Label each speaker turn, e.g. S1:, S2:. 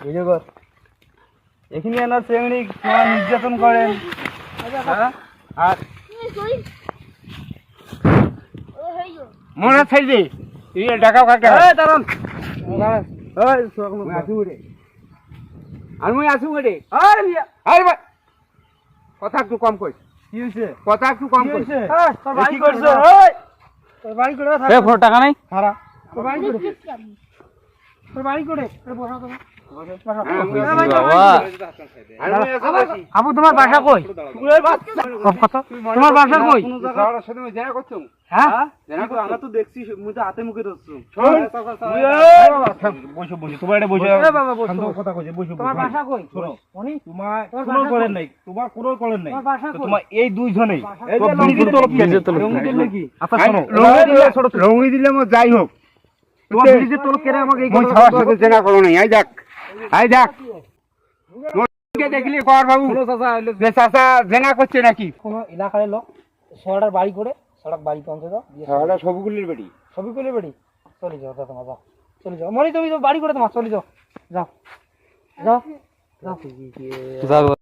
S1: Video কর। এখানে এনার চেংড়ি তোমার নির্যাতন করেন। হ্যাঁ? আর
S2: মনে ছাই দে তুই টাকা কাটা
S1: এই দাঁড়ান। এই
S2: মুই আসু রে আর মুই আসু রে
S1: আরে মিয়া,
S2: আরে ভাই কথা একটু কম কই
S1: কি হইছে?
S2: কথা একটু কম
S1: কি
S2: কই
S1: হইছে?
S3: তোর
S1: এ
S3: বাড়ি
S1: কি
S3: করে
S1: করছে?
S3: দাও।
S1: এই তোর বাড়ি করে থাক।
S3: এ ফোর টাকা নাই
S1: হারা।
S3: তোর বাড়ি করে
S1: তোর বাড়ি করে এ বসা তো।
S2: হ্যাঁ, মুই আসু
S3: বাবা
S2: আর মুই আসু আছি
S3: আবু তোমার বাসা কই
S1: চুলের বাচ্চা।
S3: সব কথা তোমার বাসা কই
S2: সারা সাথে মই দেখা করছুম
S3: হ্যাঁ
S2: দেখা করছুম
S1: আমরা তো দেখছি মুই তো হাতে মুখে ধরছু।
S4: বসো বসো তোমার এটা বসে
S1: এ বাবা বসো।
S4: শান্ত কথা কইছে বসো
S3: তোমার
S4: বসো।
S3: বাসা কই
S4: শোনো
S3: মনি
S4: তোমার
S3: তোমার
S4: কোনো
S3: বাসা
S4: করেন
S3: কই?
S4: নাই তোমার কোনো করেন নাই
S3: তোমার বাসা
S4: তো
S3: কই?
S4: তোমার এই দুইজনেই
S1: এই যে
S4: বিড়ি দিলে তলব কেন
S1: রঙি দিলে কি?
S4: আচ্ছা শোনো
S2: রঙি দিলে মো যাই হোক
S4: তোমার বিড়ি যে তলব কেন আমাকে এই
S2: মই
S4: কথা
S2: সবার সাথে জেনা করো নাই আই যাক মোকে দেখলি কর বাবু যে চাচা জেনা করছে নাকি
S3: কোন এলাকার লোক সোয়াটার বাড়ি করে সড়ক বাড়ি পৌঁছে দাও দিয়ে
S2: সারা সবগুলির বাড়ি
S3: ছবি করে বাড়ি চলে যাও তোমার যাও চলে যাও মনি তুমি তো বাড়ি করে তোমার চলে যাও যাও যাও যাও